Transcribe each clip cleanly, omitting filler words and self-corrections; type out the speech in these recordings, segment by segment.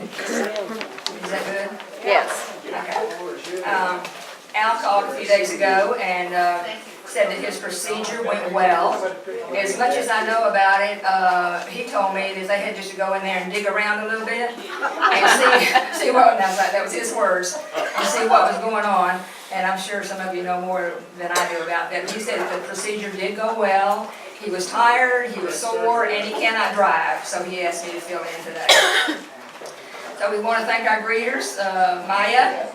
Is that good? Yes. Okay. Al called a few days ago and said that his procedure went well. As much as I know about it, he told me that they had just to go in there and dig around a little bit and see what, that was his words, and see what was going on. And I'm sure some of you know more than I do about that. But he said that the procedure did go well. He was tired, he was sore, and he cannot drive, so he asked me to fill in today. So we want to thank our greeters, Maya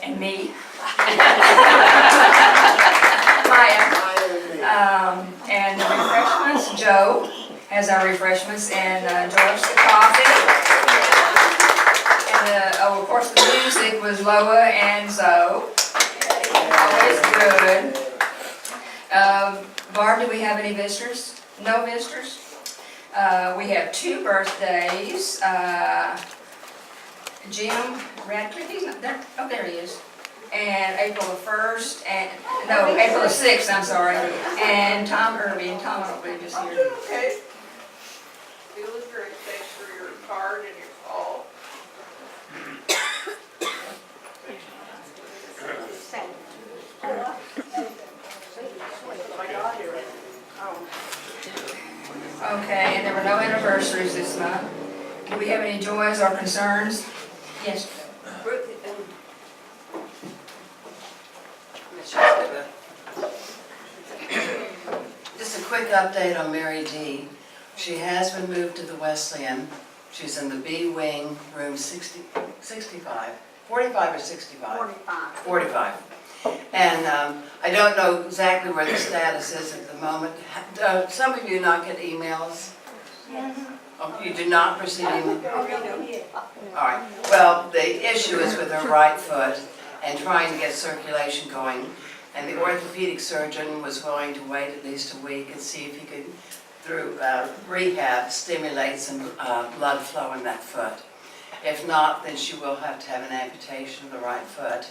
and me. Maya. And the refreshments, Joe has our refreshments, and George the coffee. And of course the music was Loa and Zoe. Always good. Barb, do we have any visitors? No visitors? We have 2 birthdays. Jim Radcliffe, he's not there. Oh, there he is. And April the 1st, and, no, April the 6th, I'm sorry. And Tom Irby, and Tom, I don't believe is here. Okay. Feeling great. Thanks for your card and your call. Okay, and there were no anniversaries this month. Do we have any joys or concerns? Yes. Just a quick update on Mary D. She has been moved to the Wesleyan. She's in the B wing, room 65, 45 or 65? 45. 45. And I don't know exactly where the status is at the moment. Some of you not get emails? Oh, you do not receive emails? All right. Well, the issue is with her right foot and trying to get circulation going. And the orthopedic surgeon was willing to wait at least a week and see if he could, through rehab, stimulate some blood flow in that foot. If not, then she will have to have an amputation of the right foot.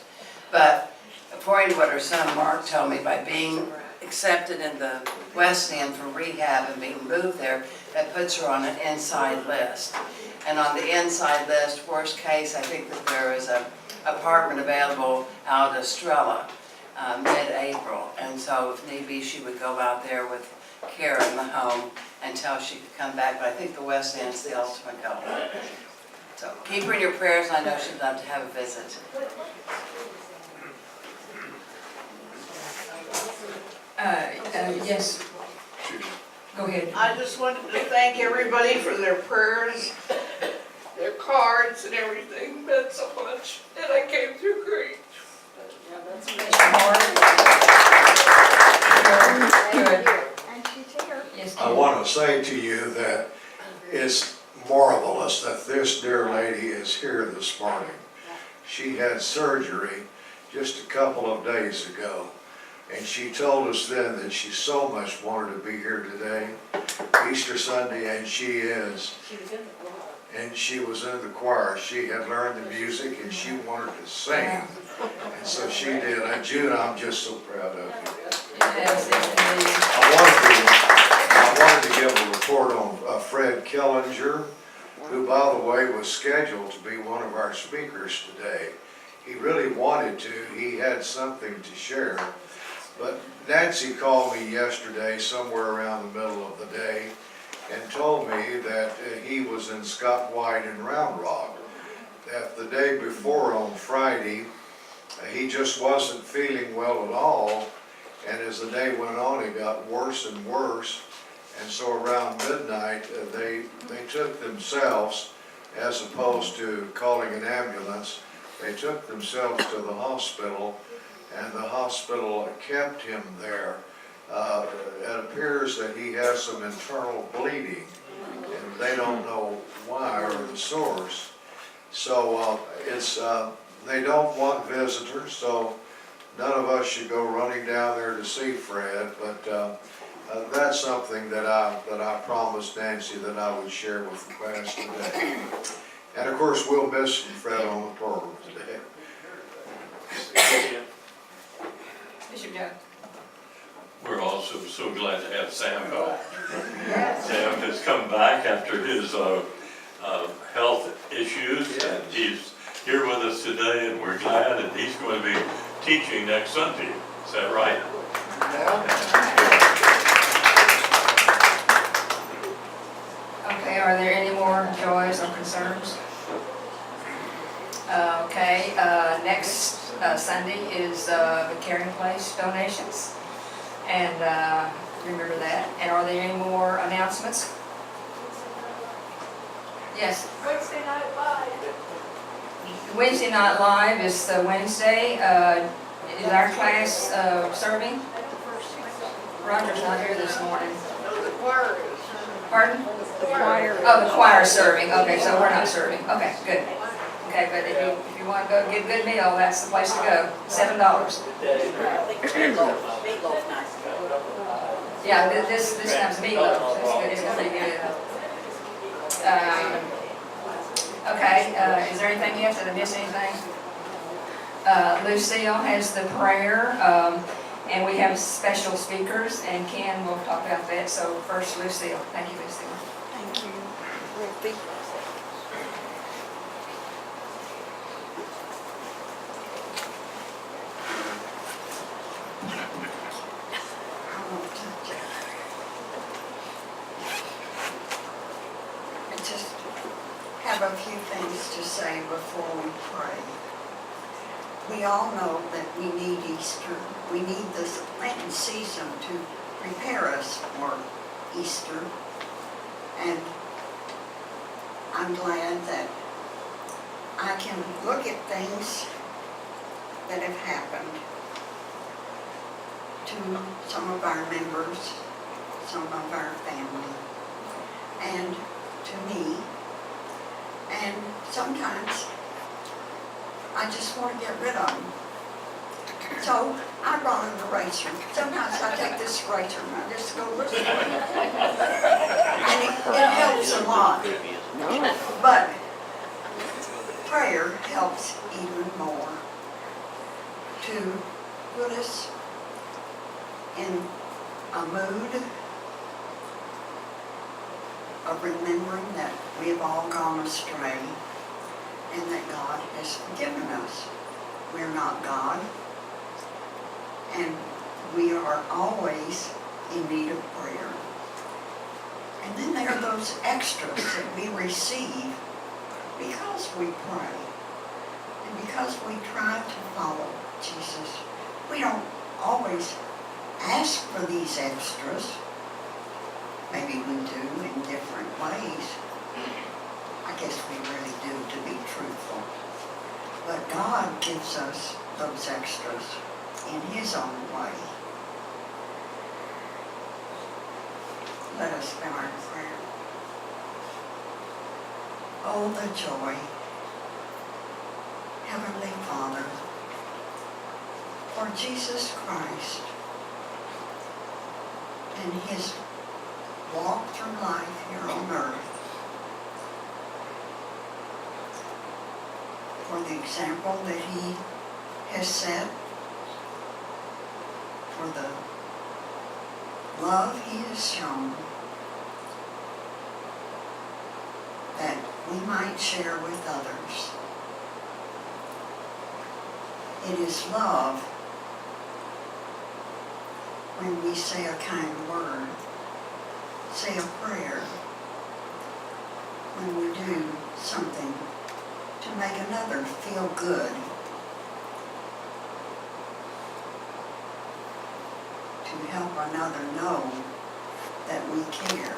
But according to what her son Mark told me, by being accepted in the Wesleyan for rehab and being moved there, that puts her on an inside list. And on the inside list, worst case, I think that there is an apartment available out of Estrella, mid-April. And so if need be, she would go out there with care in the home until she could come back. But I think the Wesleyan's the ultimate goal. So keep her in your prayers. I know she'd love to have a visit. Yes. Go ahead. I just wanted to thank everybody for their prayers, their cards and everything. Meant so much, and I came through great. Good. And she's here. Yes, I want to say to you that it's marvelous that this dear lady is here this morning. She had surgery just a couple of days ago, and she told us then that she so much wanted to be here today, Easter Sunday, and she is. And she was in the choir. She had learned the music and she wanted to sing. And so she did. And June, I'm just so proud of you. Yes, indeed. I wanted to give a report on Fred Killinger, who, by the way, was scheduled to be one of our speakers today. He really wanted to. He had something to share. But Nancy called me yesterday, somewhere around the middle of the day, and told me that he was in Scott White in Round Rock. That the day before, on Friday, he just wasn't feeling well at all. And as the day went on, it got worse and worse. And so around midnight, they took themselves, as opposed to calling an ambulance, they took themselves to the hospital, and the hospital kept him there. It appears that he has some internal bleeding, and they don't know why or the source. So they don't want visitors, so none of us should go running down there to see Fred, but that's something that I promised Nancy that I would share with the class today. And of course, we'll miss Fred on the program today. Bishop Joe. We're also so glad to have Sam back. Sam has come back after his health issues, and he's here with us today, and we're glad that he's going to be teaching next Sunday. Is that right? Okay, are there any more joys or concerns? Okay, next Sunday is the Caring Place donations, and remember that. And are there any more announcements? Yes. Wednesday Night Live. Wednesday Night Live is Wednesday. Is our class serving? Roger's not here this morning. No, the choir is. Pardon? The choir. Oh, the choir's serving. Okay, so we're not serving. Okay, good. Okay, but if you want to go get a good meal, that's the place to go. $7. Yeah, this time's meatloaf. It's good. It's gonna be good. Okay, is there anything else? Did I miss anything? Lucille has the prayer, and we have special speakers, and Ken will talk about that. So first, Lucille. Thank you, Lucille. Thank you, Ruthie. I won't touch it. I just have a few things to say before we pray. We all know that we need Easter. We need this Lenten season to prepare us for Easter. And I'm glad that I can look at things that have happened to some of our members, some of our family, and to me. And sometimes I just want to get rid of them. So I brought an eraser. Sometimes I take this eraser and I just go this way. And it helps a lot. But prayer helps even more to put us in a mood of remembering that we have all gone astray and that God has forgiven us. We're not God, and we are always in need of prayer. And then there are those extras that we receive because we pray and because we try to follow Jesus. We don't always ask for these extras. Maybe we do in different ways. I guess we really do, to be truthful. But God gives us those extras in His own way. Let us bow our prayer. Oh, the joy, Heavenly Father, for Jesus Christ and His walk through life here on earth, for the example that He has set, for the love He has shown, that we might share with others. It is love when we say a kind word, say a prayer, when we do something to make another feel good, to help another know that we care.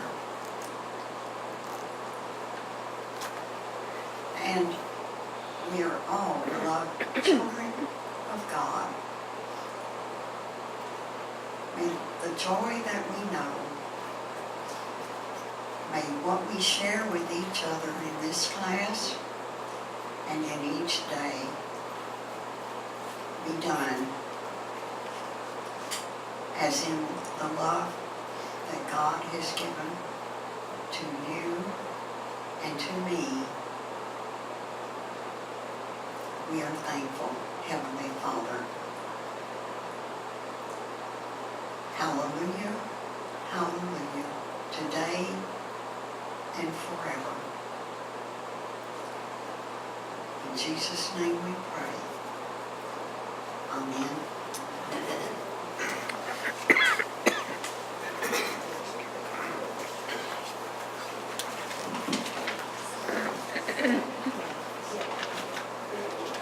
And we are all beloved children of God. May the joy that we know, may what we share with each other in this class and in each day be done as in the love that God has given to you and to me. We are thankful, Heavenly Father. Hallelujah, hallelujah, today and forever. In Jesus' name we pray. Amen.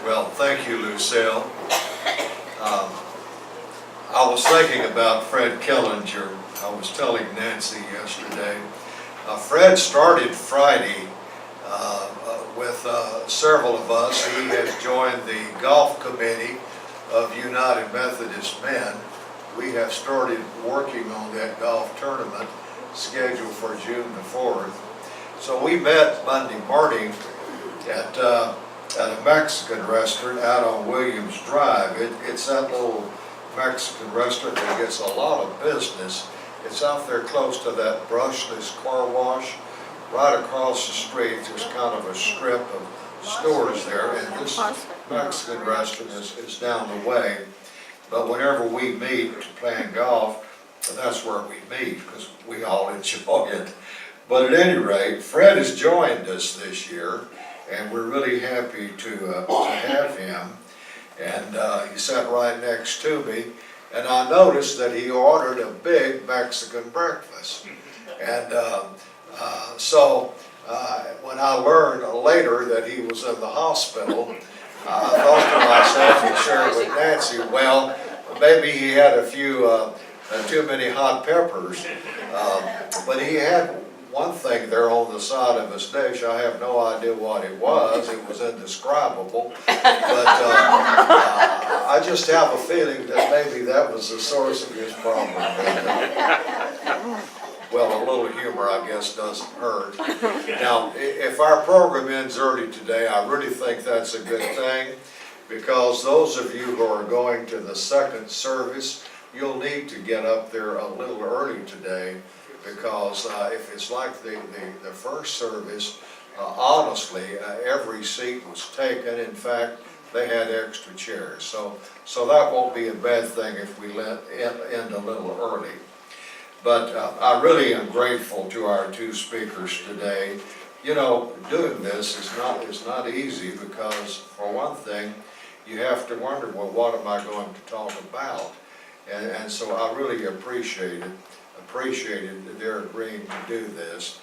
Well, thank you, Lucille. I was thinking about Fred Killinger. I was telling Nancy yesterday. Fred started Friday with several of us. He has joined the golf committee of United Methodist Men. We have started working on that golf tournament scheduled for June the 4th. So we met Monday morning at a Mexican restaurant out on Williams Drive. It's that little Mexican restaurant that gets a lot of business. It's out there close to that brushless car wash. Right across the street, there's kind of a strip of stores there, and this Mexican restaurant is down the way. But whenever we meet to play golf, that's where we meet, because we all enjoy it. But at any rate, Fred has joined us this year, and we're really happy to have him. And he sat right next to me, and I noticed that he ordered a big Mexican breakfast. And so when I learned later that he was in the hospital, I thought to myself and shared with Nancy, well, maybe he had a few too many hot peppers. But he had one thing there on the side of his dish. I have no idea what it was. It was indescribable. But I just have a feeling that maybe that was the source of his problem. Well, a little humor, I guess, doesn't hurt. Now, if our program ends early today, I really think that's a good thing, because those of you who are going to the second service, you'll need to get up there a little early today, because if it's like the first service, honestly, every seat was taken. In fact, they had extra chairs. So that won't be a bad thing if we end a little early. But I really am grateful to our two speakers today. You know, doing this is not easy, because for one thing, you have to wonder, well, what am I going to talk about? And so I really appreciated their agreeing to do this.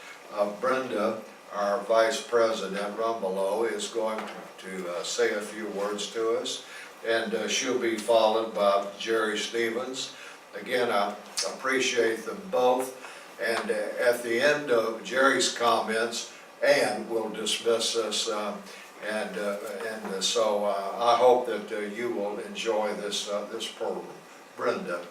Brenda, our Vice President Rumbelow, is going to say a few words to us, and she'll be followed by Jerry Stevens. Again, I appreciate them both, and at the end of Jerry's comments, Ann will dismiss us, and so I hope that you will enjoy this program. Brenda.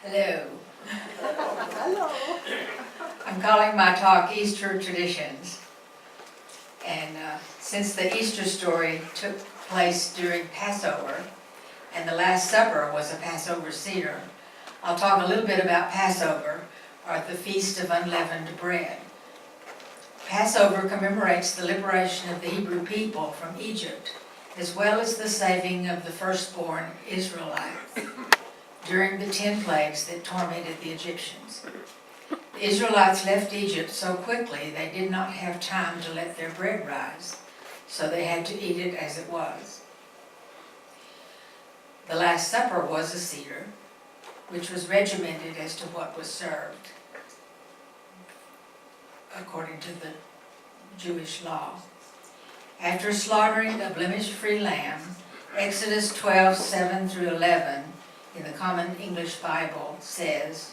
Hello. Hello. I'm calling my talk Easter Traditions. And since the Easter story took place during Passover, and the Last Supper was a Passover Seder, I'll talk a little bit about Passover, or the Feast of Unleavened Bread. Passover commemorates the liberation of the Hebrew people from Egypt, as well as the saving of the firstborn Israelites during the 10 plagues that tormented the Egyptians. The Israelites left Egypt so quickly they did not have time to let their bread rise, so they had to eat it as it was. The Last Supper was a Seder, which was regimented as to what was served, according to the Jewish law. After slaughtering a blemish-free lamb, Exodus 12:7-11 in the Common English Bible says,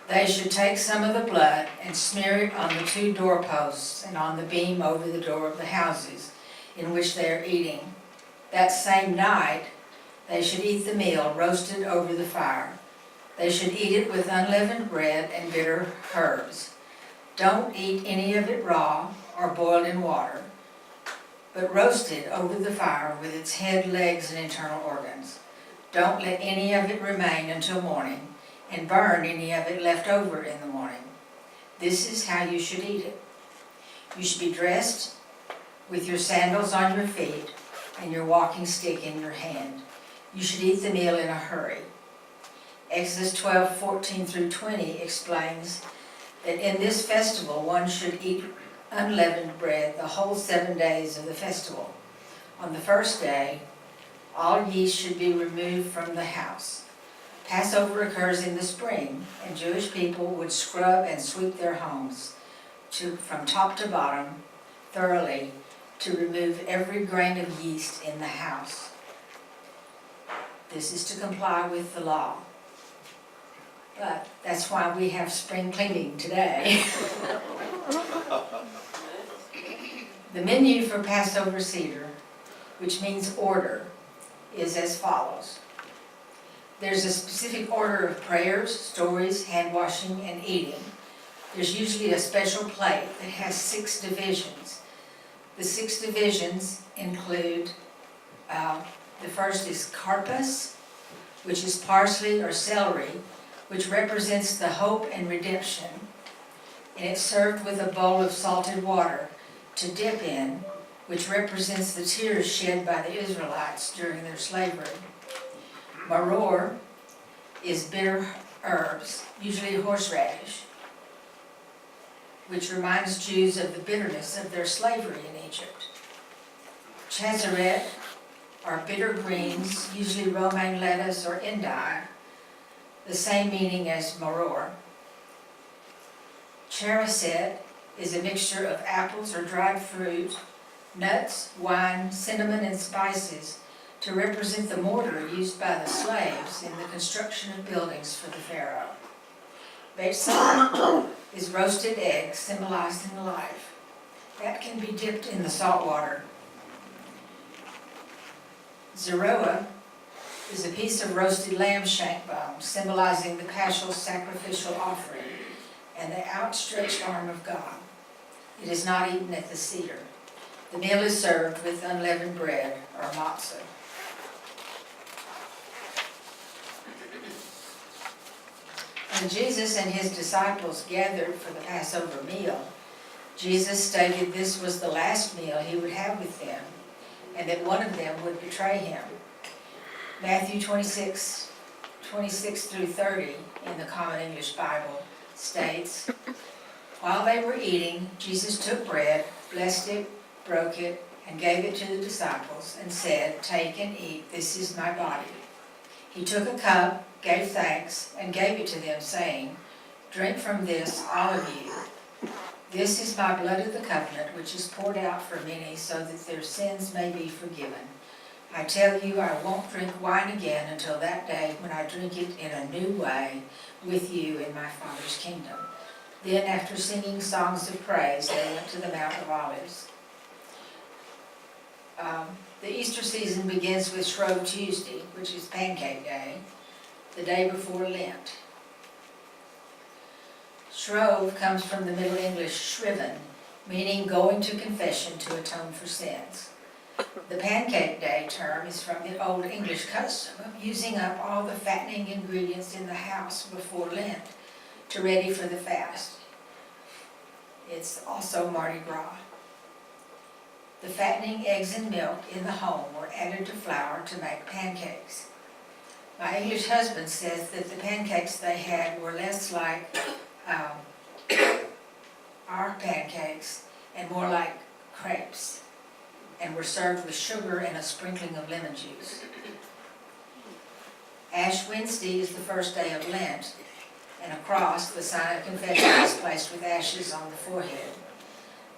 "They should take some of the blood and smear it on the 2 doorposts and on the beam over the door of the houses in which they are eating. That same night they should eat the meal roasted over the fire. They should eat it with unleavened bread and bitter herbs. Don't eat any of it raw or boiled in water, but roast it over the fire with its head, legs, and internal organs. Don't let any of it remain until morning, and burn any of it left over in the morning. This is how you should eat it. You should be dressed with your sandals on your feet, and your walking stick in your hand. You should eat the meal in a hurry. Exodus 12:14 through 20 explains that in this festival one should eat unleavened bread the whole 7 days of the festival. On the first day, all yeast should be removed from the house. Passover occurs in the spring, and Jewish people would scrub and sweep their homes from top to bottom thoroughly to remove every grain of yeast in the house. This is to comply with the law. But that's why we have spring cleaning today. The menu for Passover Seder, which means order, is as follows. There's a specific order of prayers, stories, hand washing, and eating. There's usually a special plate that has 6 divisions. The 6 divisions include, the first is karpas, which is parsley or celery, which represents the hope and redemption. And it's served with a bowl of salted water to dip in, which represents the tears shed by the Israelites during their slavery. Maror is bitter herbs, usually horseradish, which reminds Jews of the bitterness of their slavery in Egypt. Chazaret are bitter greens, usually romaine lettuce or endive, the same meaning as maror. Charaset is a mixture of apples or dried fruit, nuts, wine, cinnamon, and spices to represent the mortar used by the slaves in the construction of buildings for the Pharaoh. Betzah is roasted eggs symbolizing life. That can be dipped in the salt water. Zeroah is a piece of roasted lamb shank bone symbolizing the paschal sacrificial offering and the outstretched arm of God. It is not eaten at the Seder. The meal is served with unleavened bread or matzah. When Jesus and his disciples gathered for the Passover meal, Jesus stated this was the last meal he would have with them, and that one of them would betray him. Matthew 26 through 30 in the Common English Bible states, while they were eating, Jesus took bread, blessed it, broke it, and gave it to the disciples, and said, take and eat, this is my body. He took a cup, gave thanks, and gave it to them, saying, drink from this, all of you. This is my blood of the covenant, which is poured out for many, so that their sins may be forgiven. I tell you, I won't drink wine again until that day when I drink it in a new way with you in my Father's kingdom. Then, after singing songs of praise, they went to the Mount of Olives. The Easter season begins with Shrove Tuesday, which is Pancake Day, the day before Lent. Shrove comes from the Middle English shriven, meaning going to confession to atone for sins. The Pancake Day term is from the Old English custom of using up all the fattening ingredients in the house before Lent to ready for the fast. It's also Mardi Gras. The fattening eggs and milk in the home were added to flour to make pancakes. My English husband says that the pancakes they had were less like our pancakes and more like crepes, and were served with sugar and a sprinkling of lemon juice. Ash Wednesday is the first day of Lent, and a cross, the sign of confession, is placed with ashes on the forehead.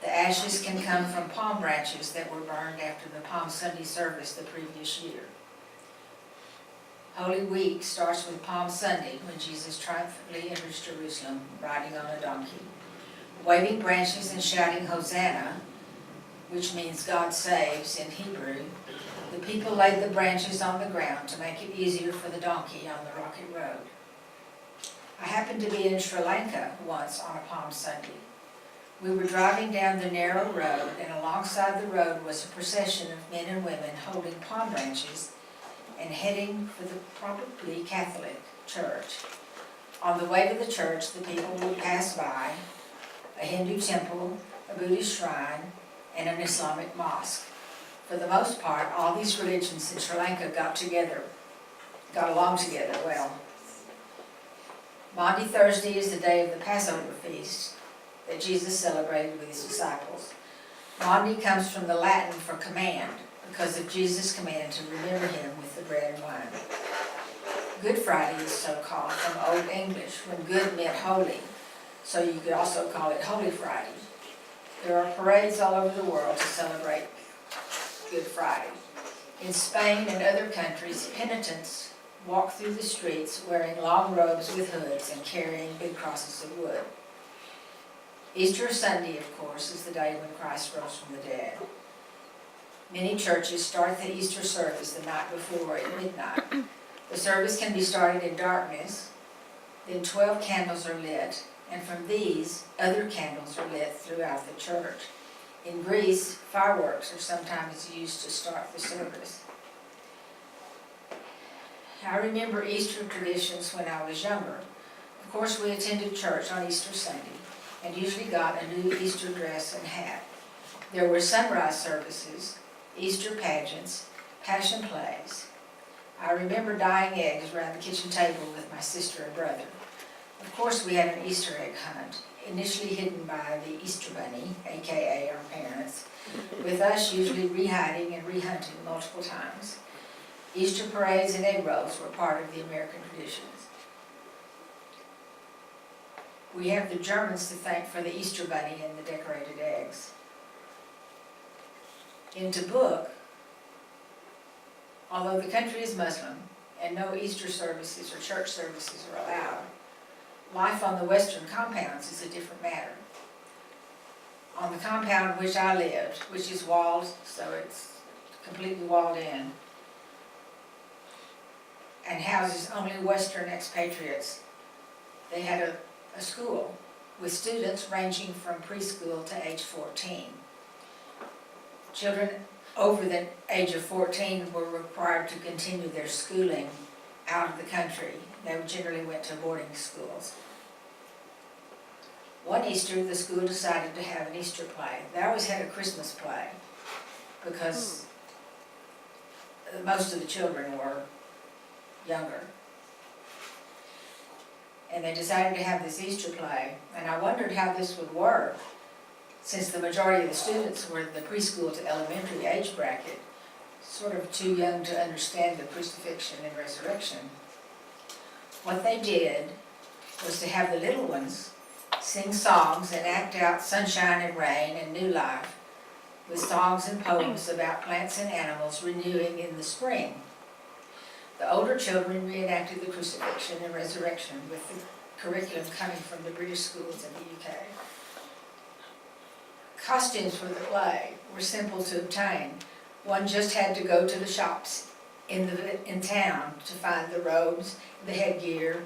The ashes can come from palm branches that were burned after the Palm Sunday service the previous year. Holy Week starts with Palm Sunday, when Jesus triumphantly enters Jerusalem riding on a donkey. Waving branches and shouting Hosanna, which means God saves in Hebrew, the people laid the branches on the ground to make it easier for the donkey on the rocky road. I happened to be in Sri Lanka once on a Palm Sunday. We were driving down the narrow road, and alongside the road was a procession of men and women holding palm branches and heading for the probably Catholic church. On the way to the church, the people would pass by a Hindu temple, a Buddhist shrine, and an Islamic mosque. for the most part, all these religions in Sri Lanka got along together well. Maundy Thursday is the day of the Passover feast that Jesus celebrated with his disciples. Maundy comes from the Latin for command, because of Jesus' command to remember him with the bread and wine. Good Friday is so called from Old English, when good meant holy, so you could also call it Holy Friday. There are parades all over the world to celebrate Good Friday. In Spain and other countries, penitents walk through the streets wearing long robes with hoods and carrying big crosses of wood. Easter Sunday, of course, is the day when Christ rose from the dead. Many churches start the Easter service the night before at midnight. The service can be started in darkness, then 12 candles are lit, and from these, other candles are lit throughout the church. In Greece, fireworks are sometimes used to start the service. I remember Easter traditions when I was younger. Of course, we attended church on Easter Sunday and usually got a new Easter dress and hat. There were sunrise services, Easter pageants, passion plays. I remember dyeing eggs around the kitchen table with my sister and brother. Of course, we had an Easter egg hunt, initially hidden by the Easter Bunny, aka our parents, with us usually rehiding and rehunting multiple times. Easter parades and egg rolls were part of the American traditions. We have the Germans to thank for the Easter Bunny and the decorated eggs. In Tabuk, although the country is Muslim and no Easter services or church services are allowed, life on the western compounds is a different matter. On the compound which I lived, which is walled, so it's completely walled in, and houses only Western expatriates, they had a school with students ranging from preschool to age 14. Children over the age of 14 were required to continue their schooling out of the country. They generally went to boarding schools. One Easter, the school decided to have an Easter play. They always had a Christmas play because most of the children were younger. And they decided to have this Easter play, and I wondered how this would work, since the majority of the students were the preschool to elementary age bracket, sort of too young to understand the crucifixion and resurrection. What they did was to have the little ones sing songs and act out sunshine and rain and new life with songs and poems about plants and animals renewing in the spring. The older children reenacted the crucifixion and resurrection with the curriculum coming from the British schools in the UK. Costumes for the play were simple to obtain. One just had to go to the shops in town to find the robes, the headgear,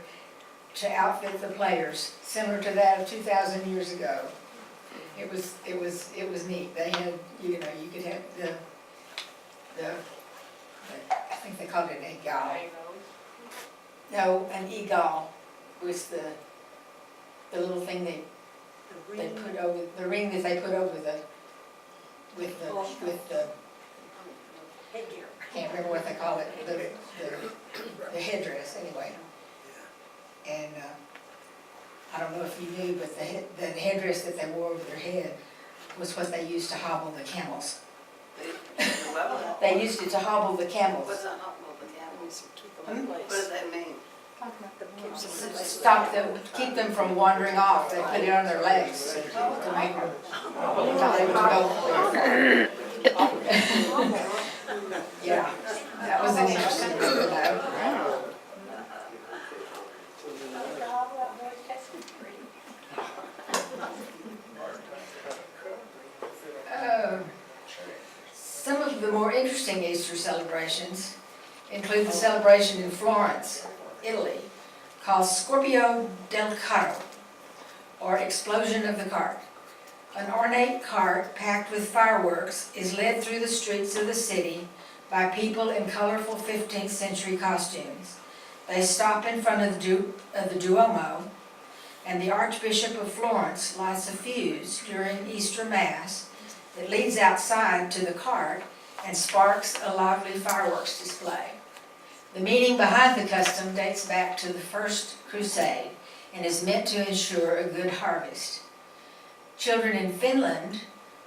to outfit the players, similar to that of 2,000 years ago. It was neat. They had, you could have the I think they called it an egal. No, an egal was the little thing they put over, the ring that they put over with the Headgear. can't remember what they call it, the headdress anyway. And I don't know if you knew, but the headdress that they wore over their head was what they used to hobble the camels. They used it to hobble the camels. What's a hobble the camels? What does that mean? Stop them, keep them from wandering off. They put it on their legs to make them go. Yeah, that was an interesting one to know. Some of the more interesting Easter celebrations include the celebration in Florence, Italy, called Scorpio del Carro, or Explosion of the Cart. An ornate cart packed with fireworks is led through the streets of the city by people in colorful 15th century costumes. They stop in front of the Duomo, and the Archbishop of Florence lights a fuse during Easter Mass that leads outside to the cart and sparks a lively fireworks display. The meaning behind the custom dates back to the First Crusade and is meant to ensure a good harvest. Children in Finland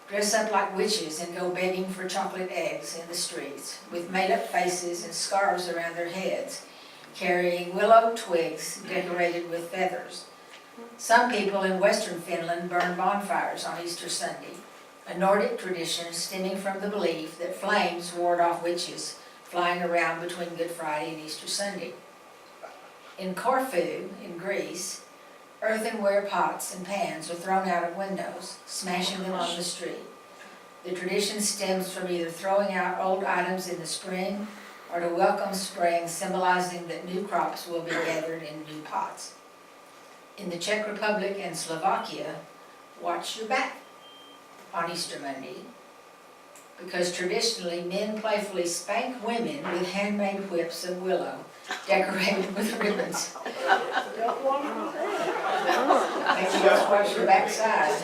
dress up like witches and go begging for chocolate eggs in the streets, with made-up faces and scarves around their heads, carrying willow twigs decorated with feathers. Some people in western Finland burn bonfires on Easter Sunday, a Nordic tradition stemming from the belief that flames ward off witches flying around between Good Friday and Easter Sunday. In Corfu, in Greece, earthenware pots and pans are thrown out of windows, smashing them on the street. The tradition stems from either throwing out old items in the spring or to welcome spring, symbolizing that new crops will be gathered in new pots. In the Czech Republic and Slovakia, watch your back on Easter Monday, because traditionally men playfully spank women with handmade whips of willow decorated with ribbons. Maybe just watch your backside.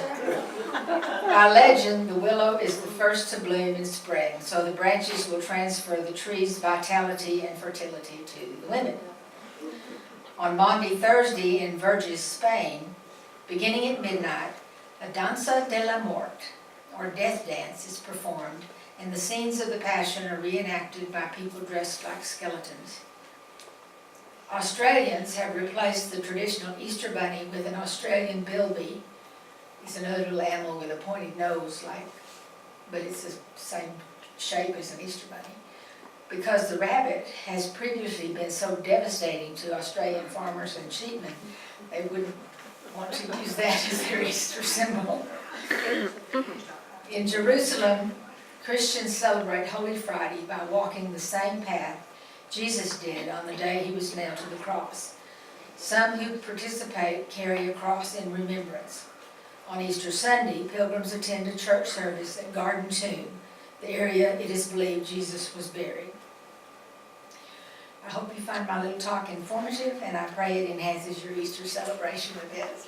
By legend, the willow is the first to bloom in spring, so the branches will transfer the tree's vitality and fertility to the women. On Maundy Thursday in Verges, Spain, beginning at midnight, a danza de la muerte, or death dance, is performed, and the scenes of the Passion are reenacted by people dressed like skeletons. Australians have replaced the traditional Easter bunny with an Australian bilby. He's another little animal with a pointed nose, but it's the same shape as an Easter bunny. Because the rabbit has previously been so devastating to Australian farmers and sheepmen, they wouldn't want to use that as their Easter symbol. In Jerusalem, Christians celebrate Holy Friday by walking the same path Jesus did on the day he was nailed to the cross. Some who participate carry a cross in remembrance. On Easter Sunday, pilgrims attend a church service at Garden Tomb, the area it is believed Jesus was buried. I hope you find my little talk informative, and I pray it enhances your Easter celebration a bit.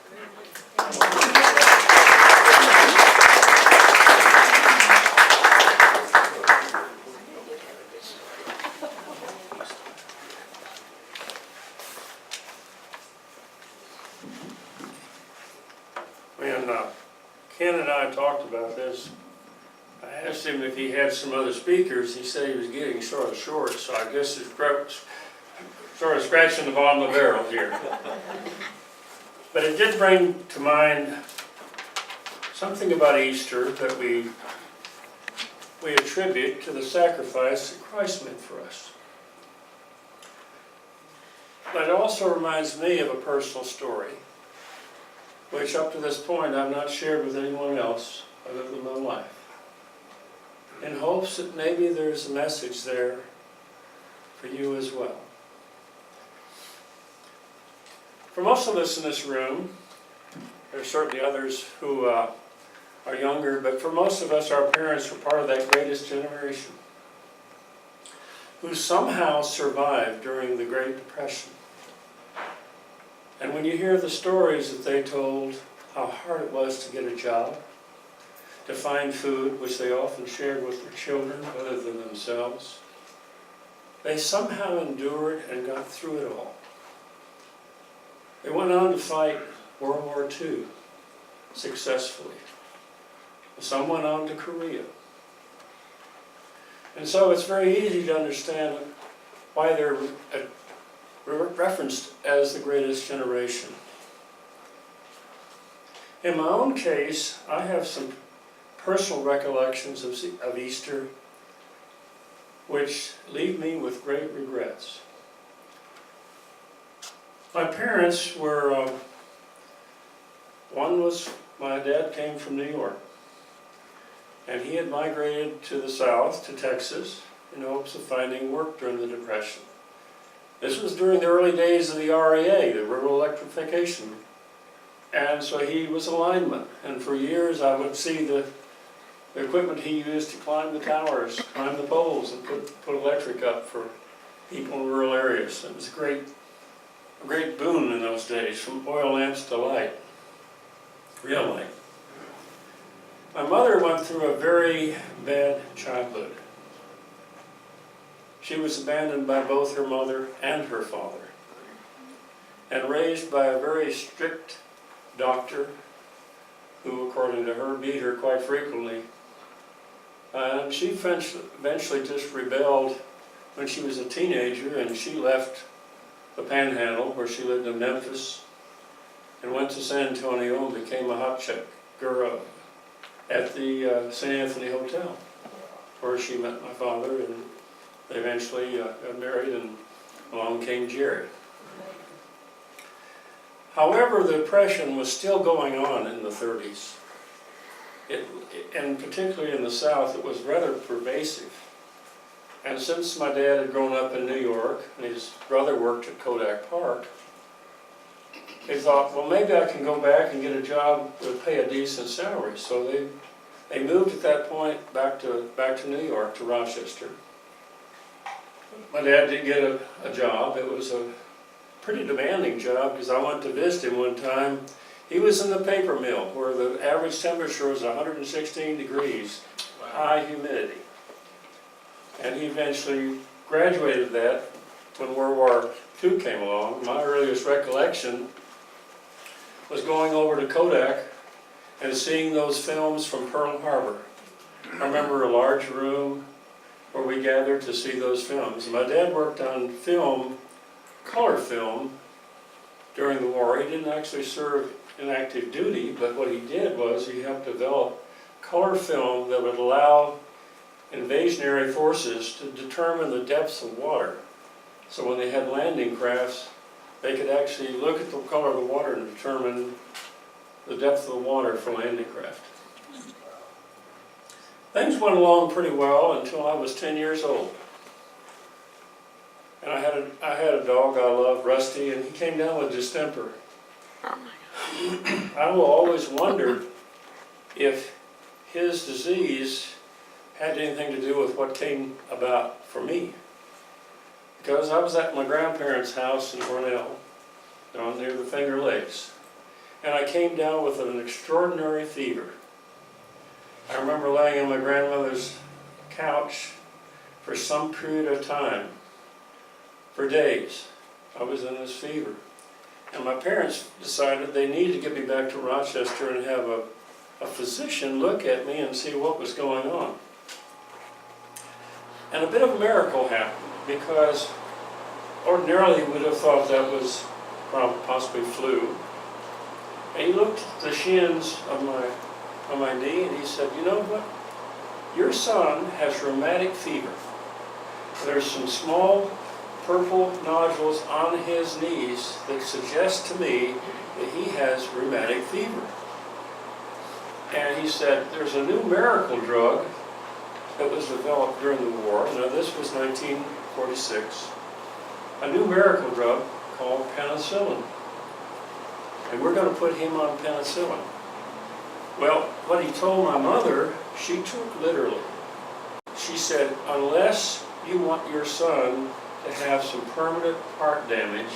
When Ken and I talked about this, I asked him if he had some other speakers. He said he was getting sort of short, so I guess he's sort of scratching the bottom of the barrel here. But it did bring to mind something about Easter that we attribute to the sacrifice that Christ made for us. But it also reminds me of a personal story, which up to this point I've not shared with anyone else other than my wife, in hopes that maybe there's a message there for you as well. For most of us in this room, there's certainly others who are younger, but for most of us, our parents were part of that greatest generation who somehow survived during the Great Depression. And when you hear the stories that they told, how hard it was to get a job, to find food, which they often shared with their children other than themselves, they somehow endured and got through it all. They went on to fight World War II successfully. Some went on to Korea. And so it's very easy to understand why they're referenced as the greatest generation. In my own case, I have some personal recollections of Easter which leave me with great regrets. My parents were, one was, my dad came from New York, and he had migrated to the south, to Texas, in hopes of finding work during the Depression. This was during the early days of the REA, the Rural Electrification. And so he was a lineman, and for years I would see the equipment he used to climb the towers, climb the poles, and put electric up for people in rural areas. It was a great boon in those days, from oil lamps to light, real light. My mother went through a very bad childhood. She was abandoned by both her mother and her father, and raised by a very strict doctor who, according to her, beat her quite frequently. And she eventually just rebelled when she was a teenager, and she left the Panhandle, where she lived in Memphis, and went to San Antonio and became a hot chick girl at the St. Anthony Hotel, where she met my father, and they eventually got married, and along came Jerry. However, the Depression was still going on in the 30s. And particularly in the South, it was rather pervasive. And since my dad had grown up in New York, and his brother worked at Kodak Park, he thought, well, maybe I can go back and get a job that would pay a decent salary. So they moved at that point back to New York, to Rochester. My dad did get a job. It was a pretty demanding job, because I went to visit him one time. He was in the paper mill, where the average temperature was 116 degrees, high humidity. And he eventually graduated that when World War II came along. My earliest recollection was going over to Kodak and seeing those films from Pearl Harbor. I remember a large room where we gathered to see those films. My dad worked on film, color film, during the war. He didn't actually serve in active duty, but what he did was he helped develop color film that would allow invasionary forces to determine the depths of water. So when they had landing crafts, they could actually look at the color of the water and determine the depth of the water for landing craft. Things went along pretty well until I was 10 years old. And I had a dog I loved, Rusty, and he came down with distemper. I will always wonder if his disease had anything to do with what came about for me. Because I was at my grandparents' house in Cornell, down near the Finger Lakes, and I came down with an extraordinary fever. I remember laying on my grandmother's couch for some period of time, for days. I was in this fever. And my parents decided they needed to get me back to Rochester and have a physician look at me and see what was going on. And a bit of a miracle happened, because ordinarily we would have thought that was possibly flu. And he looked at the shins of my knee and he said, you know what? Your son has rheumatic fever. There's some small purple nodules on his knees that suggest to me that he has rheumatic fever. And he said, there's a new miracle drug that was developed during the war. Now this was 1946. A new miracle drug called penicillin. And we're going to put him on penicillin. Well, what he told my mother, she took literally. She said, unless you want your son to have some permanent heart damage,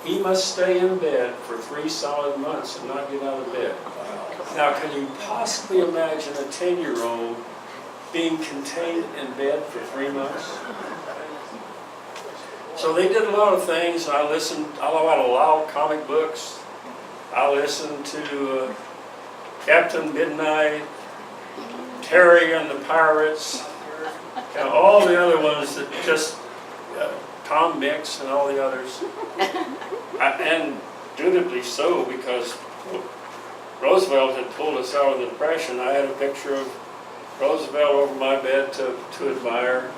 he must stay in bed for 3 solid months and not get out of bed. Now, can you possibly imagine a 10-year-old being contained in bed for 3 months? So they did a lot of things. I listened, I had a lot of comic books. I listened to Captain Midnight, Terry and the Pirates, and all the other ones that just, Tom Mix and all the others. And dutifully so, because Roosevelt had pulled us out of the Depression. I had a picture of Roosevelt over my bed to admire.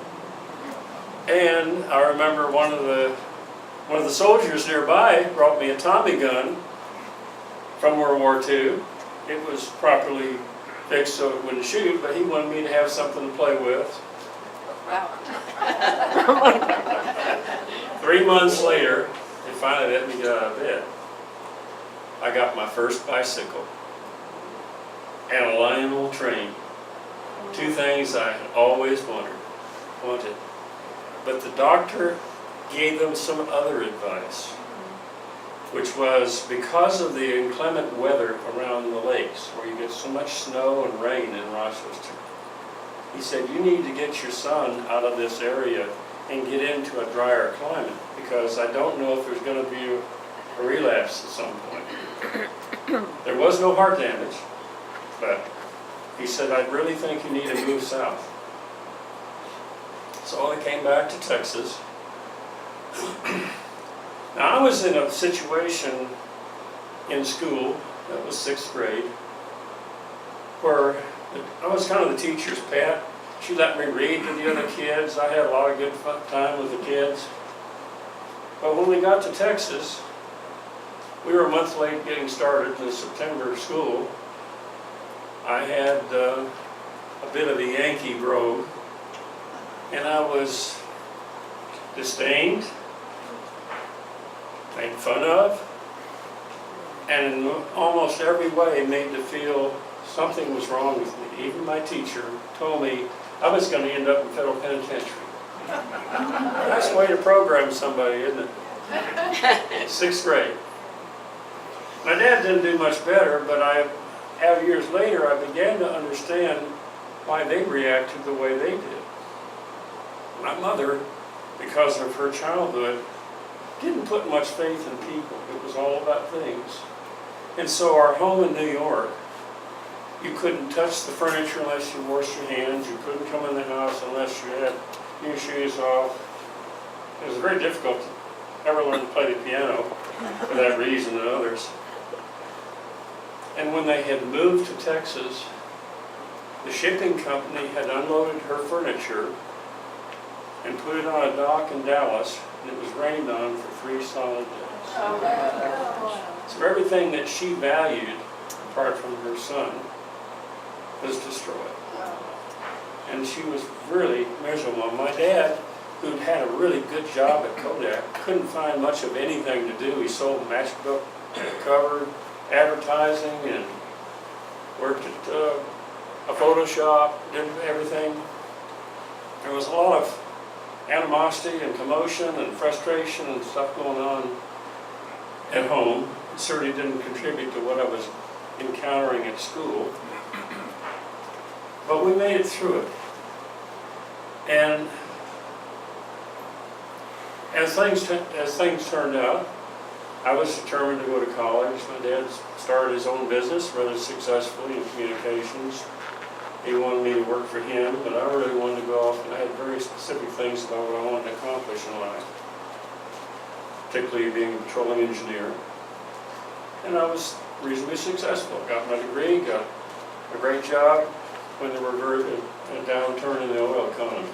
And I remember one of the soldiers nearby brought me a Tommy gun from World War II. It was properly fixed so it wouldn't shoot, but he wanted me to have something to play with. Wow. 3 months later, they finally let me get out of bed. I got my first bicycle and a Lionel train. 2 things I had always wanted. But the doctor gave them some other advice, which was because of the inclement weather around the lakes, where you get so much snow and rain in Rochester. He said, you need to get your son out of this area and get into a drier climate, because I don't know if there's going to be a relapse at some point. There was no heart damage, but he said, I really think you need to move south. So I came back to Texas. Now I was in a situation in school, that was 6th grade, where I was kind of the teacher's pet. She let me read to the other kids. I had a lot of good fun time with the kids. But when we got to Texas, we were a month late getting started in the September school. I had a bit of a Yankee brogue, and I was disdained, made fun of, and in almost every way made to feel something was wrong with me. Even my teacher told me I was going to end up in federal penitentiary. Nice way to program somebody, isn't it? 6th grade. My dad didn't do much better, but years later, I began to understand why they reacted the way they did. My mother, because of her childhood, didn't put much faith in people. It was all about things. And so our home in New York, you couldn't touch the furniture unless you washed your hands. You couldn't come in the house unless you had your shoes off. It was very difficult to ever learn to play the piano for that reason and others. And when they had moved to Texas, the shipping company had unloaded her furniture and put it on a dock in Dallas, and it was rained on for 3 solid days. So everything that she valued, apart from her son, was destroyed. And she was really miserable. My dad, who'd had a really good job at Kodak, couldn't find much of anything to do. He sold matchbook cover, advertising, and worked at a photo shop, did everything. There was a lot of animosity and commotion and frustration and stuff going on at home. It certainly didn't contribute to what I was encountering at school. But we made it through it. And as things turned out, I was determined to go to college. My dad started his own business rather successfully in communications. He wanted me to work for him, but I really wanted to go off, and I had very specific things about what I wanted to accomplish in life, particularly being a petroleum engineer. And I was reasonably successful. Got my degree, got a great job when there were a downturn in the oil economy.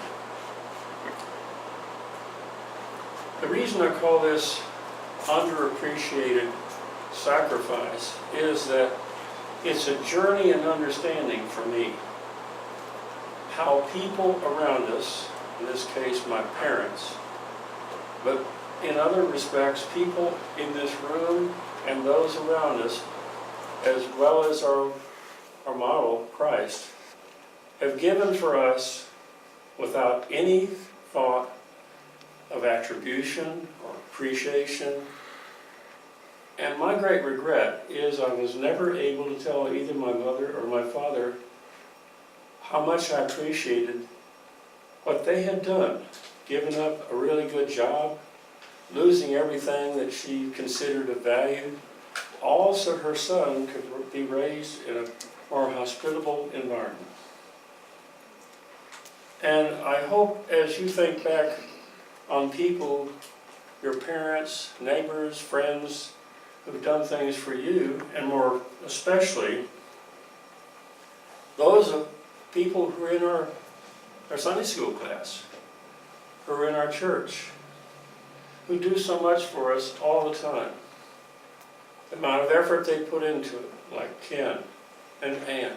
The reason I call this underappreciated sacrifice is that it's a journey in understanding for me how people around us, in this case my parents, but in other respects people in this room and those around us, as well as our model, Christ, have given for us without any thought of attribution or appreciation. And my great regret is I was never able to tell either my mother or my father how much I appreciated what they had done, giving up a really good job, losing everything that she considered of value, all so her son could be raised in a more hospitable environment. And I hope as you think back on people, your parents, neighbors, friends, who've done things for you, and more especially those of people who are in our Sunday school class, who are in our church, who do so much for us all the time. The amount of effort they put into it, like Ken and Ann.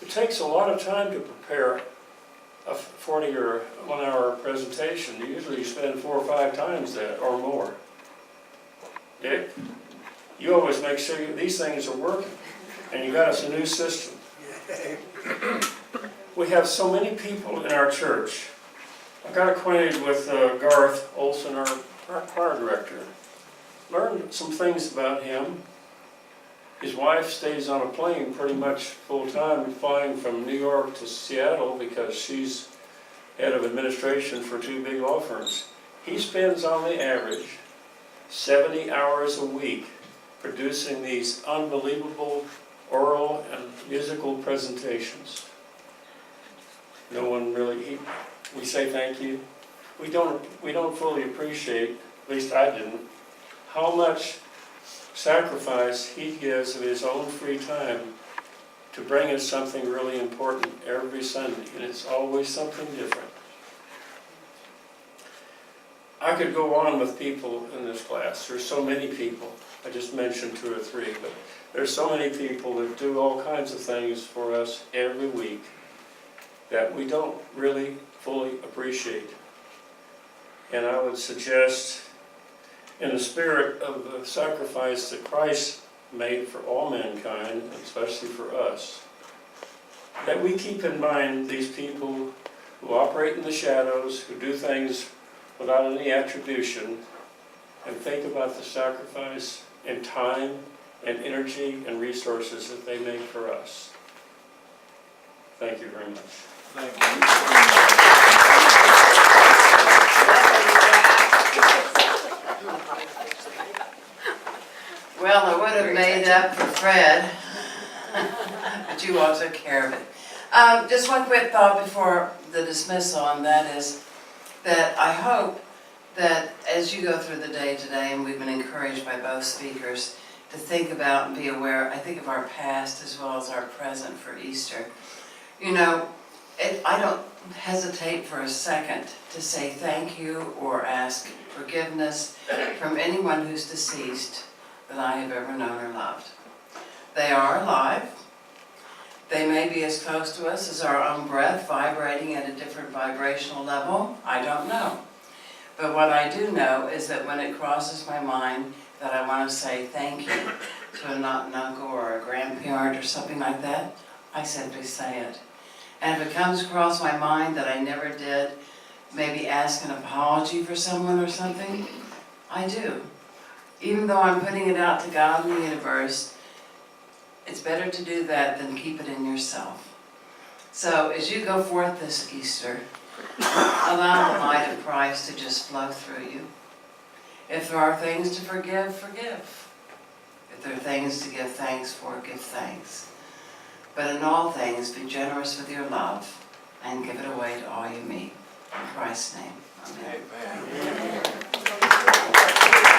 It takes a lot of time to prepare a 40 or 1 hour presentation. Usually you spend 4 or 5 times that or more. Dick, you always make sure these things are working, and you got us a new system. We have so many people in our church. I got acquainted with Garth Olson, our choir director. Learned some things about him. His wife stays on a plane pretty much full time, flying from New York to Seattle because she's head of administration for 2 big law firms. He spends on the average 70 hours a week producing these unbelievable oral and musical presentations. No one really, we say thank you. We don't fully appreciate, at least I didn't, how much sacrifice he gives of his own free time to bring us something really important every Sunday, and it's always something different. I could go on with people in this class. There's so many people. I just mentioned 2 or 3, but there's so many people that do all kinds of things for us every week that we don't really fully appreciate. And I would suggest, in the spirit of the sacrifice that Christ made for all mankind, especially for us, that we keep in mind these people who operate in the shadows, who do things without any attribution, and think about the sacrifice and time and energy and resources that they make for us. Thank you very much. Thank you. Well, I would have made up for Fred, but you all took care of it. Just one quick thought before the dismissal, and that is that I hope that as you go through the day today, and we've been encouraged by both speakers to think about and be aware, I think, of our past as well as our present for Easter. You know, I don't hesitate for a second to say thank you or ask forgiveness from anyone who's deceased that I have ever known or loved. They are alive. They may be as close to us as our own breath, vibrating at a different vibrational level. I don't know. But what I do know is that when it crosses my mind that I want to say thank you to an aunt and uncle or a grandparent or something like that, I simply say it. And if it comes across my mind that I never did, maybe ask an apology for someone or something, I do. Even though I'm putting it out to God and the universe, it's better to do that than keep it in yourself. So as you go forth this Easter, allow the light of Christ to just flow through you. If there are things to forgive, forgive. If there are things to give thanks for, give thanks. But in all things, be generous with your love and give it away to all you meet. In Christ's name, amen. Amen.